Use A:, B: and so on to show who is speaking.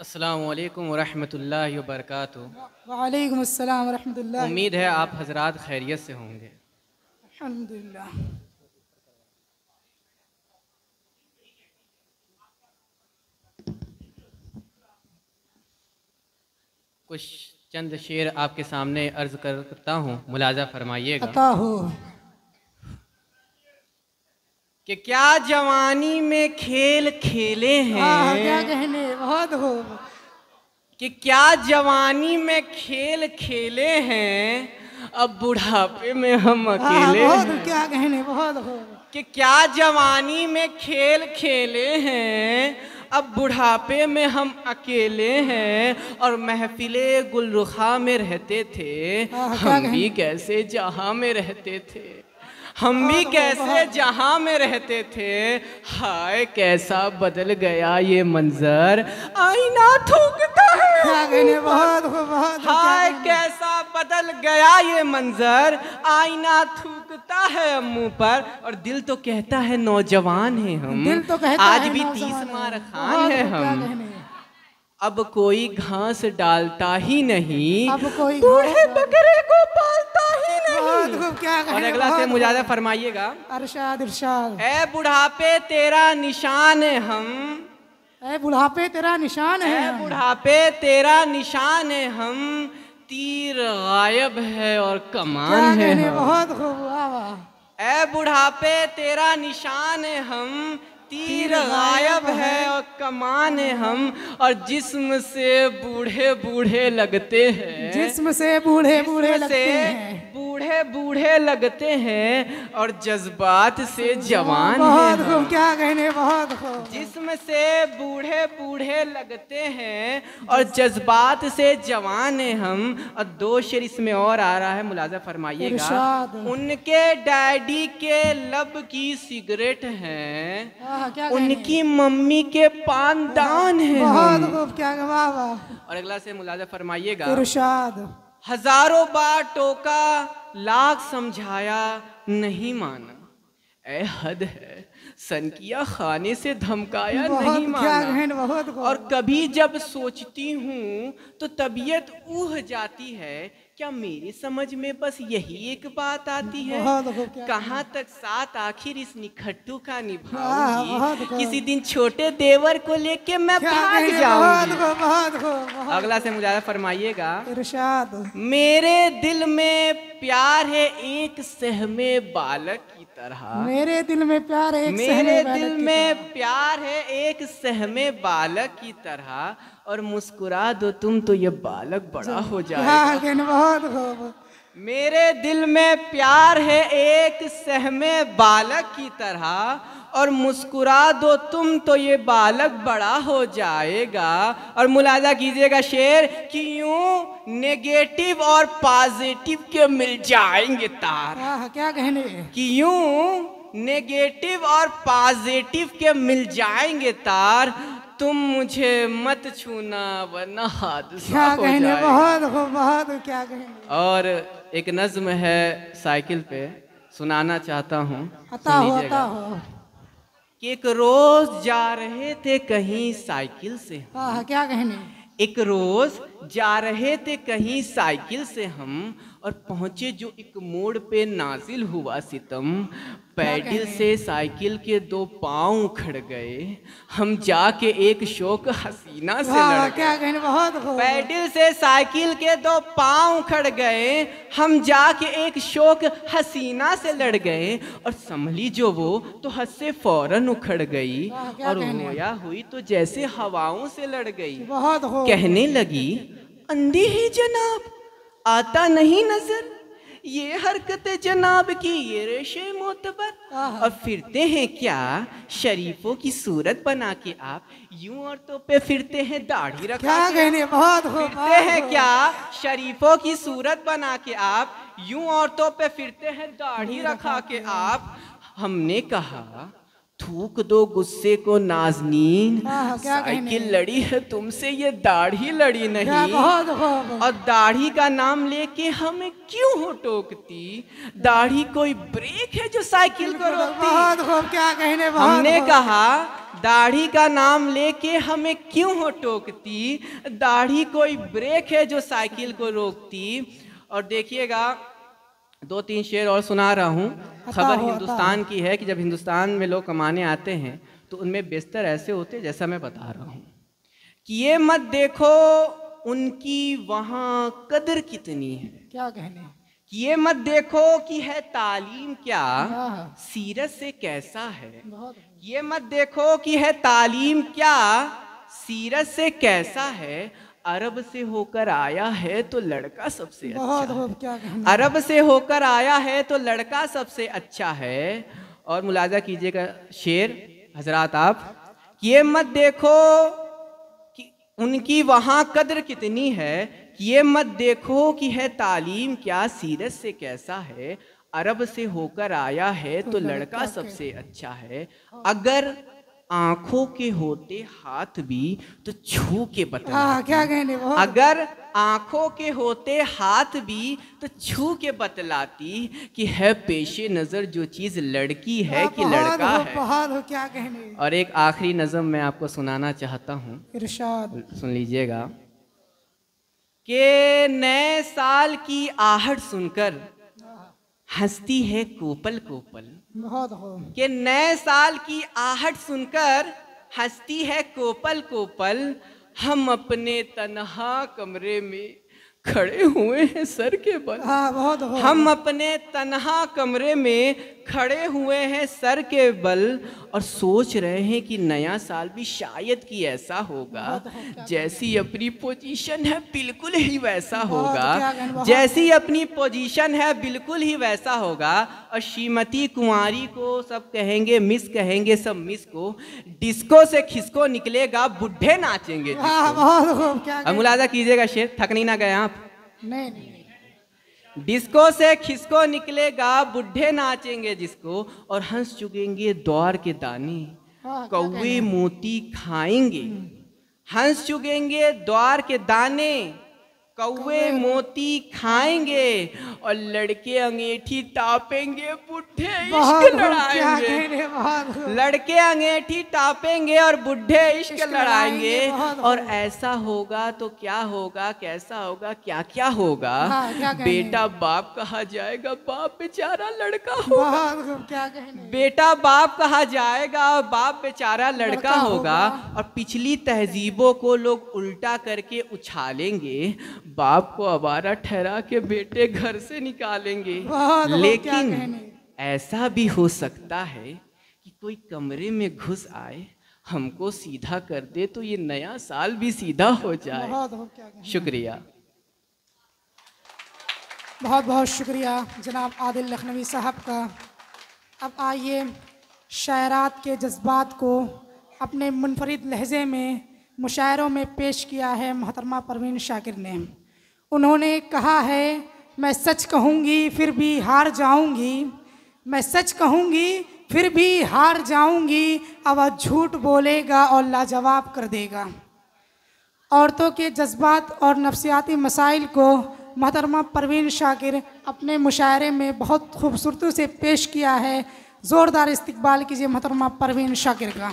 A: अस्सलामु अलैकुम वरहमतुल्लाहि वबरकातुहू।
B: वालेकुम अस्सलाम वरहमतुल्लाह।
A: उम्मीद है आप हजरात खैरियत से होंगे।
B: अल्हम्दुलिल्लाह।
A: कुछ चंद शेर आपके सामने अर्ज करता हूँ, मुलाजा फरमाइएगा
B: अता हो
A: कि क्या जवानी में खेल खेले
B: क्या
A: हैं,
B: कहने बहुत हो।
A: कि क्या जवानी में खेल खेले हैं, अब बुढ़ापे में हम अकेले
B: बहुत
A: हैं।
B: क्या कहने बहुत हो।
A: कि क्या जवानी में खेल खेले हैं, अब बुढ़ापे में हम अकेले हैं। और महफिले गुलरुखा में रहते थे, हम भी कैसे जहां में रहते थे, हम भी कैसे जहां में रहते थे। हाय कैसा बदल गया ये मंजर, आईना थूकता है
B: क्या कहने बहुत हो बहुत।
A: हाय कैसा बदल गया ये मंजर, आईना थूकता है मुंह पर। और दिल तो कहता है नौजवान है हम,
B: दिल तो कहता
A: आज
B: है
A: भी
B: नौजवान
A: 30 मार खान है हम। अब कोई घास डालता ही नहीं,
B: अब कोई
A: बूढ़े बकरे को पालता ही नहीं।
B: बहुत क्या कहने।
A: और अगला से मुजाहिदा फरमाइएगा।
B: अरशाद इरशाद।
A: ए बुढ़ापे तेरा निशान है हम,
B: ए बुढ़ापे तेरा निशान है।
A: ए बुढ़ापे तेरा निशान है हम, तीर गायब है और कमान है हम।
B: बहुत खूब वाह वाह।
A: ए बुढ़ापे तेरा निशान है हम, तीर गायब है और कमान है हम। और जिस्म से बूढ़े बूढ़े लगते हैं,
B: जिस्म से बूढ़े बूढ़े लगते हैं,
A: बूढ़े बूढ़े लगते हैं। और जज्बात से जवान
B: बहुत
A: हैं
B: खूब क्या कहने बहुत खूब।
A: जिस्म से बूढ़े बूढ़े लगते हैं और जज्बात से जवान हैं हम। और दो शेर इसमें और आ रहा है, मुलाजा फरमाइएगा।
B: इरशाद।
A: उनके डैडी के लब की सिगरेट हैं,
B: क्या
A: उनकी मम्मी के पानदान हैं
B: बहुत
A: हम।
B: खूब क्या वाह वाह।
A: और अगला से मुलाजा फरमाइएगा।
B: इरशाद।
A: हजारों बार टोका, लाख समझाया, नहीं माना। ऐ हद है, सनकिया खाने से धमकाया नहीं माना।
B: बहुत
A: और कभी जब सोचती हूँ तो तबीयत ऊह जाती है, क्या मेरी समझ में बस यही एक बात आती है। कहाँ तक साथ आखिर इस निखट्टू का निभाऊंगी, किसी दिन छोटे देवर को लेके मैं भाग जाऊंगी। अगला से मुझे फरमाइएगा।
B: इरशाद।
A: मेरे दिल में प्यार है एक सहमे बालक की तरह,
B: मेरे दिल में प्यार है
A: मेरे दिल में प्यार है एक सहमे बालक की तरह। और मुस्कुरा दो तुम तो ये बालक बड़ा हो जाएगा।
B: बहुत
A: मेरे दिल में प्यार है एक सहमे बालक की तरह, और मुस्कुरा दो तुम तो ये बालक बड़ा हो जाएगा। और मुलाजा कीजिएगा शेर कि यूं नेगेटिव और पॉजिटिव के मिल जाएंगे तार।
B: क्या कहने। कि
A: यूं नेगेटिव और पॉजिटिव के मिल जाएंगे तार, तुम मुझे मत छूना वरना हादसा हो जाएगा।
B: बहुत क्या कहने।
A: और एक नज्म है साइकिल पे, सुनाना चाहता हूँ,
B: सुनिएगा।
A: कि एक रोज जा रहे थे कहीं साइकिल से,
B: क्या कहने।
A: एक रोज जा रहे थे कहीं साइकिल से हम, और पहुंचे जो एक मोड़ पे नाजिल हुआ सितम। पैडल से साइकिल के दो पांव उखड़ गए, हम जाके एक शौक हसीना से लड़ गए।
B: क्या कहने बहुत।
A: पैडल से साइकिल के दो पांव उखड़ गए, हम जाके एक शौक हसीना से लड़ गए। और संभली जो वो तो हद से फौरन उखड़ गई, और होया हुई तो जैसे हवाओं से लड़ गई। कहने लगी अंधी ही जनाब, आता नहीं नजर ये हरकतें जनाब की, ये रेशे मोतबर। और फिरते हैं क्या शरीफों की सूरत बना के आप, यूं औरतों पे फिरते हैं दाढ़ी रखा
B: क्या कहने बहुत।
A: फिरते हैं क्या शरीफों की सूरत बना के आप, यूं औरतों पे फिरते हैं दाढ़ी रखा के आप। हमने कहा थूक दो गुस्से को नाज़नीन, साइकिल लड़ी है तुमसे ये दाढ़ी लड़ी नहीं। और दाढ़ी का नाम लेके हमें क्यों हो टोकती, दाढ़ी कोई ब्रेक है जो साइकिल को रोकती।
B: क्या कहने।
A: हमने कहा दाढ़ी का नाम लेके हमें क्यों हो टोकती, दाढ़ी कोई ब्रेक है जो साइकिल को रोकती। और देखिएगा 2-3 शेर और सुना रहा हूँ। खबर हिंदुस्तान की है कि जब हिंदुस्तान में लोग कमाने आते हैं तो उनमें बिस्तर ऐसे होते हैं जैसा मैं बता रहा हूँ कि ये मत देखो उनकी वहाँ कदर कितनी है,
B: क्या कहने,
A: कि ये मत देखो कि है तालीम क्या, सीरत से कैसा है।
B: बहुत
A: ये मत देखो कि है तालीम क्या, सीरत से कैसा है। अरब से होकर आया है तो लड़का सबसे अच्छा है।
B: क्या कहने,
A: अरब से होकर आया है तो लड़का सबसे अच्छा है। और मुलाजा कीजिएगा शेर हजरात आप, ये मत देखो कि उनकी वहाँ कदर कितनी है, ये मत देखो कि है तालीम क्या, सीरत से कैसा है। अरब से होकर आया है तो लड़का सबसे अच्छा है। अगर आंखों के होते हाथ भी तो छू के बतला।
B: क्या कहने,
A: अगर आंखों के होते हाथ भी तो छू के बतलाती कि है पेशे नजर जो चीज लड़की है कि लड़का है।
B: बहुत क्या कहने।
A: और एक आखिरी नज़म मैं आपको सुनाना चाहता हूँ,
B: इरशाद
A: सुन लीजिएगा कि नए साल की आहट सुनकर हंसती है कोपल कोपल।
B: बहुत हो
A: कि नए साल की आहट सुनकर हंसती है कोपल कोपल। हम अपने तन्हा कमरे में खड़े हुए हैं सर के बल।
B: बहुत हो।
A: हम अपने तन्हा कमरे में खड़े हुए हैं सर के बल और सोच रहे हैं कि नया साल भी शायद कि ऐसा होगा, जैसी अपनी पोजीशन है बिल्कुल ही वैसा होगा, जैसी अपनी पोजीशन है बिल्कुल ही वैसा होगा। और श्रीमती कुंवारी को सब कहेंगे मिस, कहेंगे सब मिस को, डिस्को से खिसको निकलेगा बुढ़े नाचेंगे। अब मुलाजा कीजिएगा शेर, थक नहीं ना गए आप।
B: नहीं।
A: डिस्को से खिसको निकलेगा बुढ़े नाचेंगे जिसको, और हंस चुकेंगे द्वार के दाने, कौवे मोती खाएंगे। हंस चुकेंगे द्वार के दाने, कौवे मोती खाएंगे, और लड़के अंगीठी टापेंगे बुढ़े इश्क लड़ाएंगे। लड़के अंगीठी टापेंगे और बुढ़े इश्क लड़ाएंगे। और ऐसा होगा तो क्या होगा, कैसा होगा, क्या क्या होगा। बेटा बाप कहा जाएगा, बाप बेचारा लड़का होगा। बेटा बाप कहा जाएगा और बाप बेचारा लड़का होगा। और पिछली तहजीबों को लोग उल्टा करके उछालेंगे, बाप को आवारा ठहरा के बेटे घर से निकालेंगे। लेकिन ऐसा भी हो सकता है कि कोई कमरे में घुस आए, हमको सीधा कर दे, तो ये नया साल भी सीधा हो जाए। शुक्रिया,
B: बहुत बहुत शुक्रिया जनाब आदिल लखनवी साहब का। अब आइए शायरात के जज्बात को अपने मुनफरिद लहजे में मुशायरों में पेश किया है मोहतरमा परवीन शाकिर ने। उन्होंने कहा है, मैं सच कहूँगी फिर भी हार जाऊँगी, मैं सच कहूँगी फिर भी हार जाऊँगी, अब वह झूठ बोलेगा और लाजवाब कर देगा। औरतों के जज्बात और नफ्सियाती मसाइल को मोहतरमा परवीन शाकिर अपने मुशायरे में बहुत खूबसूरती से पेश किया है। ज़ोरदार इस्तकबाल कीजिए मोहतरमा परवीन शाकिर का।